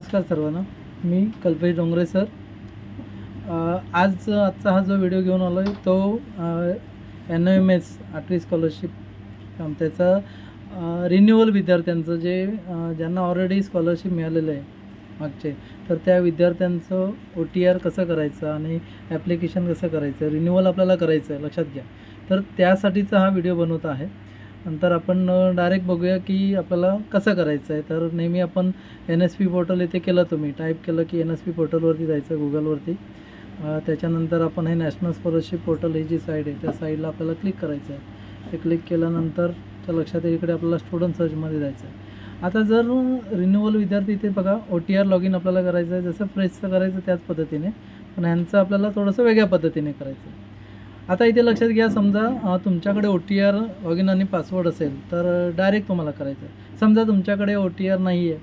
नमस्कार सर्वांना, मी कल्पेश डोंगरे सर. आजचा हा जो व्हिडिओ घेऊन आलो आहे तो NOMS 8वी स्कॉलरशिप त्याचा रिन्युअल विद्यार्थ्यांचं ज्यांना ऑलरेडी स्कॉलरशिप मिळालेलं आहे मागचे, तर त्या विद्यार्थ्यांचं OTR कसं करायचं आणि ॲप्लिकेशन कसं करायचं, रिन्युअल आपल्याला करायचं आहे, लक्षात घ्या. तर त्यासाठीचा हा व्हिडिओ बनवत आहे. नंतर आपण डायरेक्ट बघूया की आपल्याला कसं करायचं आहे. तर नेहमी आपण NSP पोर्टल इथे केलं, तुम्ही टाईप केलं की NSP पोर्टलवरती जायचं गुगलवरती. त्याच्यानंतर आपण हे नॅशनल स्कॉलरशिप पोर्टल ही जी साईड आहे त्या साईडला आपल्याला क्लिक करायचं आहे. ते क्लिक केल्यानंतर त्या लक्षात येईल इकडे आपल्याला स्टुडंट सर्चमध्ये जायचं आहे. आता जर रिन्युअल विद्यार्थी इथे बघा OTR लॉगिन आपल्याला करायचं आहे, जसं फ्रेशचं करायचं त्याच पद्धतीने, पण ह्यांचं आपल्याला थोडंसं वेगळ्या पद्धतीने करायचं आहे. आता इथे लक्षात घ्या, समजा तुमच्याकडे OTR लॉगिन आणि पासवर्ड असेल तर डायरेक्ट तुम्हाला करायचं आहे. समजा तुमच्याकडे OTR नाही आहे,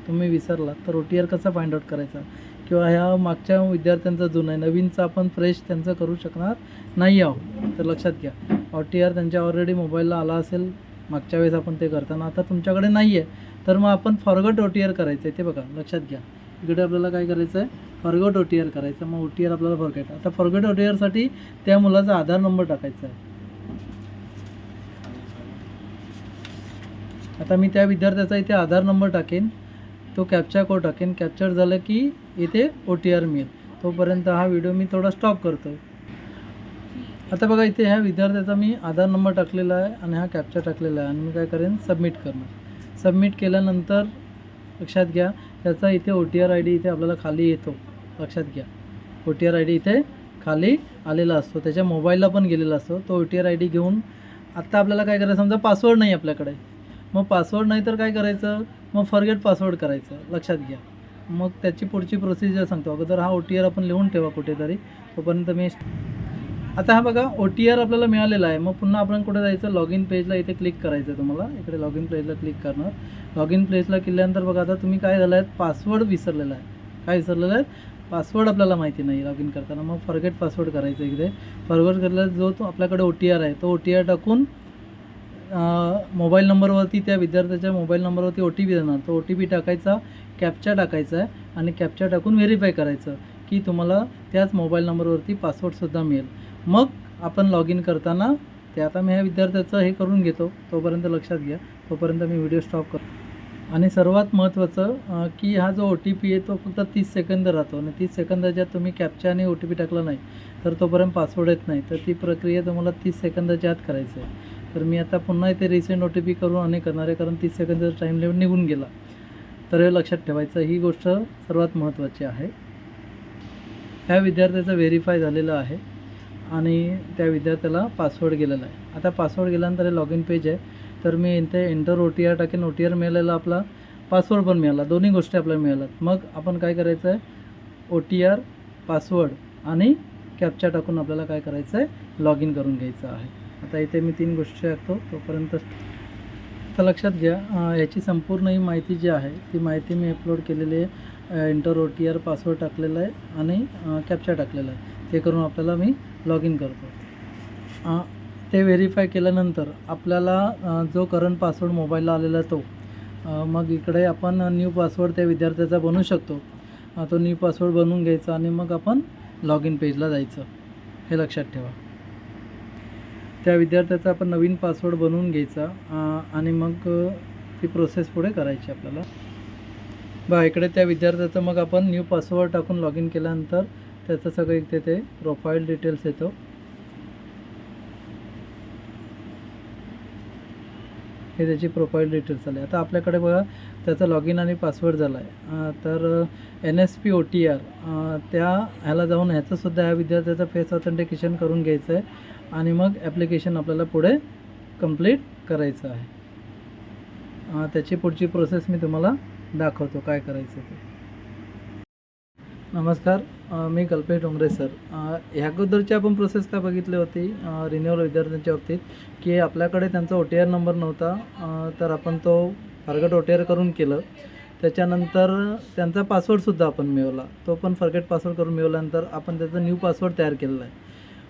तुम्ही विसरला, तर OTR कसा फाइंड आउट करायचा, किंवा ह्या मागच्या विद्यार्थ्यांचा जुना आहे, नवीनचा आपण फ्रेश त्यांचं करू शकणार नाही आहोत. तर लक्षात घ्या, OTR त्यांच्या ऑलरेडी मोबाईलला आला असेल मागच्या वेळेस आपण ते करताना, आता तुमच्याकडे नाही आहे तर मग आपण फॉरगॉट OTR करायचं आहे. ते बघा लक्षात घ्या, इकडे आपल्याला काय करायचं आहे, फॉरगॉट OTR करायचं. मग OTR आपल्याला फॉरगॉट. आता फॉरगॉट OTRसाठी त्या मुलाचा आधार नंबर टाकायचा आहे. आता मी त्या विद्यार्थ्याचा इथे आधार नंबर टाकेन, तो कॅप्चा कोड टाकेन. कॅप्चर झालं की इथे OTR मिळेल. तोपर्यंत हा व्हिडिओ मी थोडा स्टॉप करतो आहे. आता बघा, इथे ह्या विद्यार्थ्याचा मी आधार नंबर टाकलेला आहे आणि हा कॅप्चा टाकलेला आहे आणि मी काय करेन, सबमिट करणार. सबमिट केल्यानंतर लक्षात घ्या, त्याचा इथे OTR ID इथे आपल्याला खाली येतो. लक्षात घ्या, OTR ID इथे खाली आलेला असतो, त्याच्या मोबाईलला पण गेलेला असतो. तो OTR ID घेऊन आत्ता आपल्याला काय करायचं, समजा पासवर्ड नाही आपल्याकडे, मग पासवर्ड नाही तर काय करायचं, मग फॉरगेट पासवर्ड करायचं. लक्षात घ्या, मग त्याची पुढची प्रोसिजर सांगतो. अगोदर हा OTR आपण लिहून ठेवा कुठेतरी, तोपर्यंत मी. आता हा बघा, OTR आपल्याला मिळालेला आहे. मग पुन्हा आपण कुठे जायचं, लॉगिन पेजला इथे क्लिक करायचं आहे तुम्हाला. इकडे लॉगिन पेजला क्लिक करणार. लॉगिन पेजला केल्यानंतर बघा, आता तुम्ही काय झालं आहे, पासवर्ड विसरलेला आहे. काय विसरलेलं आहे, पासवर्ड आपल्याला माहिती नाही लॉगिन करताना. मग फॉरगेट पासवर्ड करायचं. इकडे फॉरगेट केलेला जो तो आपल्याकडे OTR आहे, तो OTR टाकून मोबाईल नंबरवरती, त्या विद्यार्थ्याच्या मोबाईल नंबरवरती OTP देणार. तो OTP टाकायचा, कॅप्चा टाकायचा आहे आणि कॅप्चा टाकून व्हेरीफाय करायचं की तुम्हाला त्याच मोबाईल नंबरवरती पासवर्डसुद्धा मिळेल. मग आपण लॉगिन करताना ते, आता मी ह्या विद्यार्थ्याचं हे करून घेतो, तोपर्यंत लक्षात घ्या, तोपर्यंत मी व्हिडिओ स्टॉप करतो. आणि सर्वात महत्त्वाचं की हा जो OTP आहे तो फक्त 30 सेकंद राहतो आणि 30 सेकंदाच्या तुम्ही कॅप्चा आणि OTP टाकला नाही तर तोपर्यंत पासवर्ड येत नाही. तर ती प्रक्रिया तुम्हाला 30 सेकंदाच्या आत करायची आहे. तर मी आता पुन्हा इथे रिसेंट OTP करून अनेक करणार आहे, कारण 30 सेकंदाचा टाईम लिमिट निघून गेला. तर हे लक्षात ठेवायचं, ही गोष्ट सर्वात महत्त्वाची आहे. ह्या विद्यार्थ्याचं व्हेरीफाय झालेलं आहे आणि त्या विद्यार्थ्याला पासवर्ड गेलेला आहे. आता पासवर्ड गेल्यानंतर हे लॉगिन पेज आहे, तर मी इथे एंटर OTR टाकेन. OTR मिळालेला, आपला पासवर्ड पण मिळाला, दोन्ही गोष्टी आपल्याला मिळाल्यात. मग आपण काय करायचं आहे, OTR, पासवर्ड आणि कॅप्चा टाकून आपल्याला काय करायचं आहे, लॉगिन करून घ्यायचं आहे. आता इथे मी 3 गोष्टी टाकतो तोपर्यंत. तर लक्षात घ्या, याची संपूर्ण ही माहिती जी आहे ती माहिती मी अपलोड केलेली आहे. एंटर OTR, पासवर्ड टाकलेला आहे आणि कॅप्चा टाकलेला आहे. ते करून आपल्याला मी लॉगिन करतो. ते व्हेरीफाय केल्यानंतर आपल्याला जो करंट पासवर्ड मोबाईलला आलेला तो, मग इकडे आपण न्यू पासवर्ड त्या विद्यार्थ्याचा बनवू शकतो. तो न्यू पासवर्ड बनवून घ्यायचा आणि मग आपण लॉगिन पेजला जायचं, हे लक्षात ठेवा. त्या विद्यार्थ्याचा आपण नवीन पासवर्ड बनवून घ्यायचा आणि मग ती प्रोसेस पुढे करायची आपल्याला. बघा, इकडे त्या विद्यार्थ्याचं मग आपण न्यू पासवर्ड टाकून लॉगिन केल्यानंतर त्याचं सगळं इथे ते प्रोफाईल डिटेल्स येतो. हे त्याची प्रोफाईल डिटेल्स आले. आता आपल्याकडे बघा, त्याचा लॉगिन आणि पासवर्ड झाला आहे. तर NSP OTR त्या ह्याला जाऊन ह्याचंसुद्धा ह्या विद्यार्थ्याचं फेस ऑथेंटिकेशन करून घ्यायचं आहे आणि मग ॲप्लिकेशन आपल्याला पुढे कंप्लीट करायचं आहे. त्याची पुढची प्रोसेस मी तुम्हाला दाखवतो काय करायचं ते. नमस्कार, मी कल्पेश डोंगरे सर. ह्या अगोदरची आपण प्रोसेस काय बघितली होती रिन्युअल विद्यार्थ्यांच्या बाबतीत, की आपल्याकडे त्यांचा OTR नंबर नव्हता, तर आपण तो फॉरगेट OTR करून केलं. त्याच्यानंतर त्यांचा पासवर्डसुद्धा आपण मिळवला, तो पण फॉरगेट पासवर्ड करून मिळवल्यानंतर आपण त्याचा न्यू पासवर्ड तयार केलेला आहे.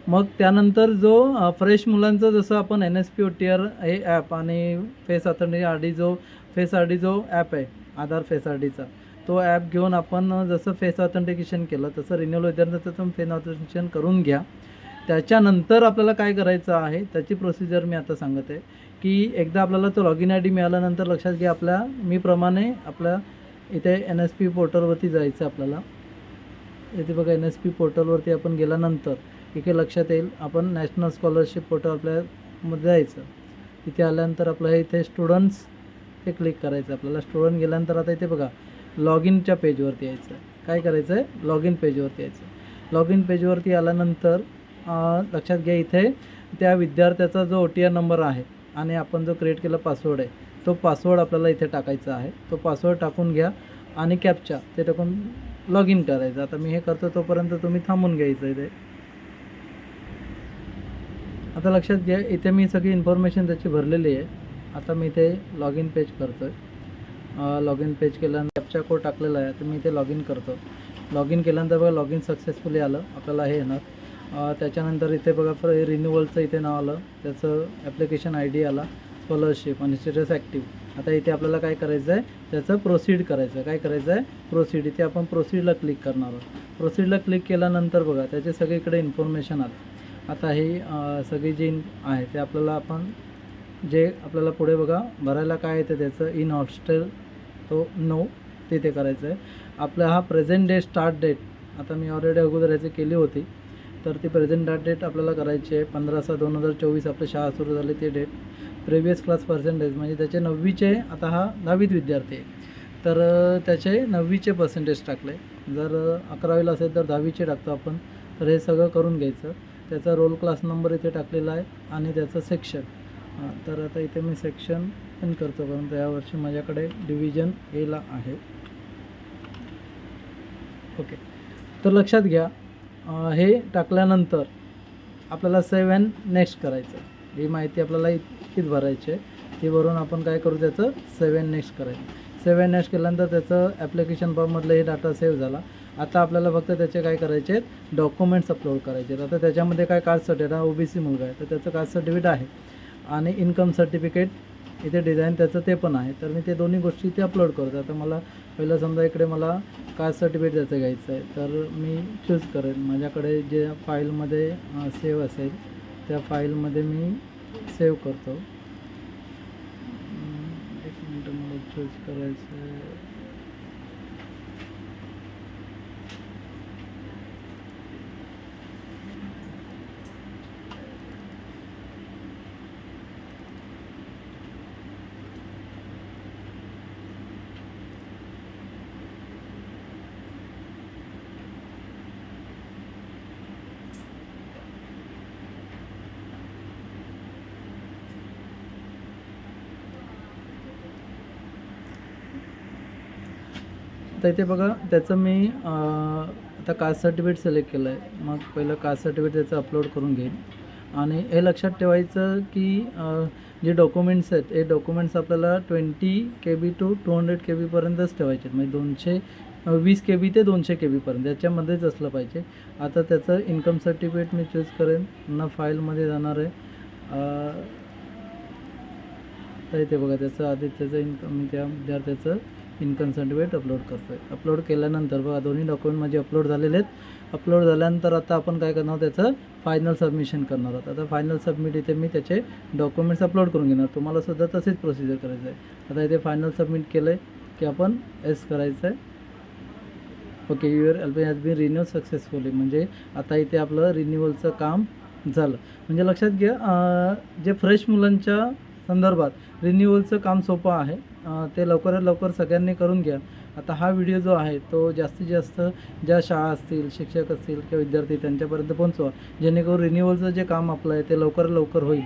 मग त्यानंतर जो फ्रेश मुलांचं, जसं आपण NSP OTR हे ॲप आणि फेस ऑथेंटिकेशन जो फेस ID जो ॲप आहे, आधार फेस IDचा, तो ॲप घेऊन आपण जसं फेस ऑथेंटिकेशन केलं तसं रिन्युअल विद्यार्थ्याचं तुम्ही फेस ऑथेंटिकेशन करून घ्या. त्याच्यानंतर आपल्याला काय करायचं आहे त्याची प्रोसिजर मी आता सांगत आहे की एकदा आपल्याला तो लॉगिन आय डी मिळाल्यानंतर लक्षात घ्या मीप्रमाणे आपल्या इथे NSP पोर्टलवरती जायचं आपल्याला. इथे बघा NSP पोर्टलवरती आपण गेल्यानंतर इथे लक्षात येईल आपण नॅशनल स्कॉलरशिप पोर्टल आपल्यामध्ये जायचं. तिथे आल्यानंतर आपलं हे इथे स्टुडंट्स हे क्लिक करायचं. आपल्याला स्टुडंट गेल्यानंतर आता इथे बघा लॉग इनच्या पेजवरती यायचं. काय करायचं आहे लॉग इन पेजवरती यायचं. लॉग इन पेजवरती आल्यानंतर लक्षात घ्या इथे त्या विद्यार्थ्याचा जो OTR नंबर आहे आणि आपण जो क्रिएट केला पासवर्ड आहे तो पासवर्ड आपल्याला इथे टाकायचा आहे. तो पासवर्ड टाकून घ्या आणि कॅप्चा ते टाकून लॉग इन करायचं. आता मी हे करतो तोपर्यंत तुम्ही थांबून घ्यायचं इथे. आता लक्षात घ्या इथे मी सगळी इन्फॉर्मेशन त्याची भरलेली आहे. आता मी इथे लॉग इन पेज करतो आहे. लॉग इन पेज केल्यानंतर कॅप्चा कोड टाकलेला आहे तर मी इथे लॉग इन करतो. लॉग इन केल्यानंतर बघा लॉग इन सक्सेसफुली आलं आपल्याला हे येणार. त्याच्यानंतर इथे बघा रिन्युअलचं इथे नाव आलं, त्याचं ॲप्लिकेशन ID आला, स्कॉलरशिप आणि स्टेटस ॲक्टिव्ह. आता इथे आपल्याला काय करायचं आहे त्याचं प्रोसीड करायचं आहे. काय करायचं आहे प्रोसीड. इथे आपण प्रोसीडला क्लिक करणार आहोत. प्रोसीडला क्लिक केल्यानंतर बघा त्याचे सगळीकडे इन्फॉर्मेशन आलं. आता ही सगळी जी आहे ते आपण जे आपल्याला पुढे बघा भरायला काय येतं त्याचं इन हॉस्टेल तो नो तिथे करायचं आहे. आपला हा प्रेझेंट डेट स्टार्ट डेट आता मी ऑलरेडी अगोदर याची केली होती तर ती प्रेझेंट डेट आपल्याला करायची आहे 15/6/2024 आपली शाळा सुरू झाली ते डेट. प्रिव्हियस क्लास पर्सेंटेज म्हणजे त्याचे 9वीचे आता हा 10वीत विद्यार्थी आहे तर त्याचे 9वीचे पर्सेंटेज टाकले. जर 11वीला असेल तर 10वीचे टाकतो आपण. तर हे सगळं करून घ्यायचं. त्याचा रोल क्लास नंबर इथे टाकलेला आहे आणि त्याचं सेक्शन. तर आता इथे मी सेक्शन पण करतो कारण यावर्षी माझ्याकडे डिव्हिजन Aला आहे. ओके तर लक्षात घ्या हे टाकल्यानंतर आपल्याला सेव्ह अँड नेक्स्ट करायचं. ही माहिती आपल्याला इतकीच भरायची आहे. ती भरून आपण काय करू त्याचं सेव्ह अँड नेक्स्ट करायचं. सेव्ह अँड नेक्स्ट केल्यानंतर त्याचं ॲप्लिकेशन फॉर्ममधलं हे डाटा सेव्ह झाला. आता आपल्याला फक्त त्याचे काय करायचे आहेत डॉक्युमेंट्स अपलोड करायचे आहेत. आता त्याच्यामध्ये काय कास्ट सर्टिफिकेट हा OBC मुलगा आहे तर त्याचं कास्ट सर्टिफिकेट आहे आणि इन्कम सर्टिफिकेट इथे डिझाईन त्याचं ते पण आहे. तर मी ते दोन्ही गोष्टी इथे अपलोड करतो. आता मला पहिलं समजा इकडे मला कास्ट सर्टिफिकेट त्याचं घ्यायचं आहे तर मी चूज करेन. माझ्याकडे जे फाईलमध्ये सेव्ह असेल त्या फाईलमध्ये मी सेव्ह करतो. एक मिनटं मला चूज करायचं आहे. आता इथे बघा त्याचं मी आता कास्ट सर्टिफिकेट सिलेक्ट केलं आहे. मग पहिलं कास्ट सर्टिफिकेट त्याचं अपलोड करून घेईन. आणि हे लक्षात ठेवायचं की जे डॉक्युमेंट्स आहेत हे डॉक्युमेंट्स आपल्याला 20 KB to 200 KB पर्यंतच ठेवायचे आहेत. म्हणजे 220 KB ते 200 KB पर्यंत याच्यामध्येच असलं पाहिजे. आता त्याचं इन्कम सर्टिफिकेट मी चूज करेन. पुन्हा फाईलमध्ये जाणार आहे. तर इथे बघा त्याचं आधी त्याचं इन्कम मी त्या विद्यार्थ्याचं इन्कम सर्टिफिकेट अपलोड करतो आहे. अपलोड केल्यानंतर बघा दोन्ही डॉक्युमेंट माझे अपलोड झालेले आहेत. अपलोड झाल्यानंतर आता आपण काय करणार त्याचं फायनल सबमिशन करणार आहोत. आता फायनल सबमिट इथे मी त्याचे डॉक्युमेंट्स अपलोड करून घेणार. तुम्हाला सुद्धा तसेच प्रोसिजर करायचं आहे. आता इथे फायनल सबमिट केलं आहे की आपण एस करायचं आहे. Okay your LP has been renew successfully. म्हणजे आता इथे आपलं रिन्युअलचं काम झालं. म्हणजे लक्षात घ्या जे फ्रेश मुलांच्या संदर्भात रिन्युअलचं काम सोपं आहे. ते लवकरात लवकर सगळ्यांनी करून घ्या. आता हा व्हिडिओ जो आहे तो जास्तीत जास्त ज्या शाळा असतील शिक्षक असतील किंवा विद्यार्थी त्यांच्यापर्यंत पोहोचवा जेणेकरून रिन्युअलचं जे काम आपलं आहे ते लवकरात लवकर होईल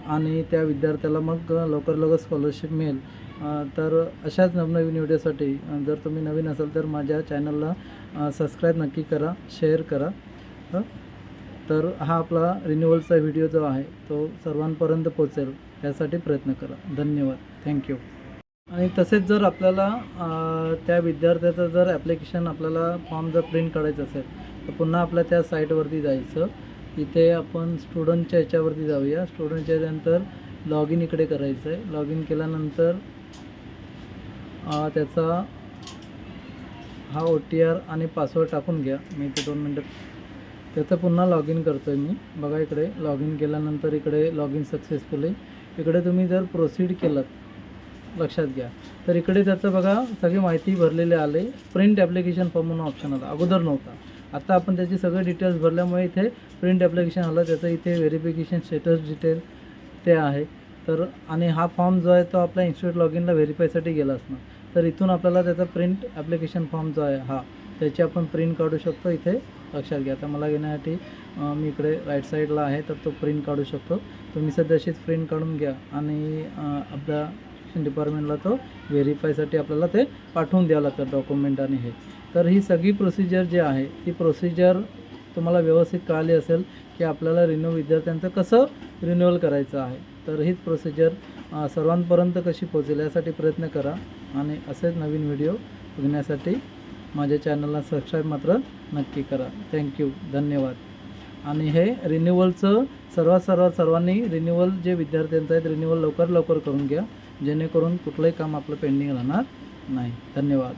आणि त्या विद्यार्थ्याला मग लवकर लवकर स्कॉलरशिप मिळेल. तर अशाच नवनवीन व्हिडिओसाठी जर तुम्ही नवीन असाल तर माझ्या चॅनलला सबस्क्राईब नक्की करा, शेअर करा. तर हा आपला रिन्युअलचा व्हिडिओ जो आहे तो सर्वांपर्यंत पोहोचेल यासाठी प्रयत्न करा. धन्यवाद. थँक्यू. आणि तसेच जर आपल्याला त्या विद्यार्थ्याचं जर ॲप्लिकेशन आपल्याला फॉर्म जर प्रिंट काढायचं असेल तर पुन्हा आपल्या त्या साईटवरती जायचं. इथे आपण स्टुडंटच्या याच्यावरती जाऊया. स्टुडंटच्या नंतर लॉग इन इकडे करायचं आहे. लॉग इन केल्यानंतर त्याचा हा OTR आणि पासवर्ड टाकून घ्या. मी इथे 2 मिनटं त्याचं पुन्हा लॉग इन करतो आहे मी. बघा इकडे लॉग इन केल्यानंतर इकडे लॉग इन सक्सेसफुली इकडे तुम्ही जर प्रोसीड केलं लक्षात घ्या तर इकडे त्याचं बघा सगळी माहिती भरलेली आले. प्रिंट ॲप्लिकेशन फॉर्म म्हणून ऑप्शन आला, अगोदर नव्हता. आता आपण त्याची सगळे डिटेल्स भरल्यामुळे इथे प्रिंट ॲप्लिकेशन आलं. त्याचं इथे व्हेरिफिकेशन स्टेटस डिटेल ते आहे. तर आणि हा फॉर्म जो आहे तो आपला इन्स्टिट्यूट लॉग इनला व्हेरीफायसाठी गेला असणार. तर इथून आपल्याला त्याचा प्रिंट ॲप्लिकेशन फॉर्म जो आहे हा त्याची आपण प्रिंट काढू शकतो. इथे लक्षात घ्या. आता मला घेण्यासाठी मी इकडे राईट साईडला आहे तर तो प्रिंट काढू शकतो. तुम्ही सध्या अशीच प्रिंट काढून घ्या आणि आपल्या शिक्षण डिपार्टमेंटला तो व्हेरीफायसाठी आपल्याला ते पाठवून द्यावं लागतं डॉक्युमेंट आणि हे. तर ही सगळी प्रोसिजर जी आहे ती प्रोसिजर तुम्हाला व्यवस्थित कळाली असेल की आपल्याला विद्यार्थ्यांचं कसं रिन्युअल करायचं आहे. तर हीच प्रोसिजर सर्वांपर्यंत कशी पोहोचेल यासाठी प्रयत्न करा आणि असेच नवीन व्हिडिओ बघण्यासाठी माझ्या चॅनलला सबस्क्राईब मात्र नक्की करा. थँक्यू, धन्यवाद. आणि हे रिन्युअलचं सर्वांनी रिन्युअल जे विद्यार्थ्यांचं आहेत रिन्युअल लवकर करून घ्या जेणेकरून कुठलंही काम आपलं पेंडिंग राहणार नाही. धन्यवाद.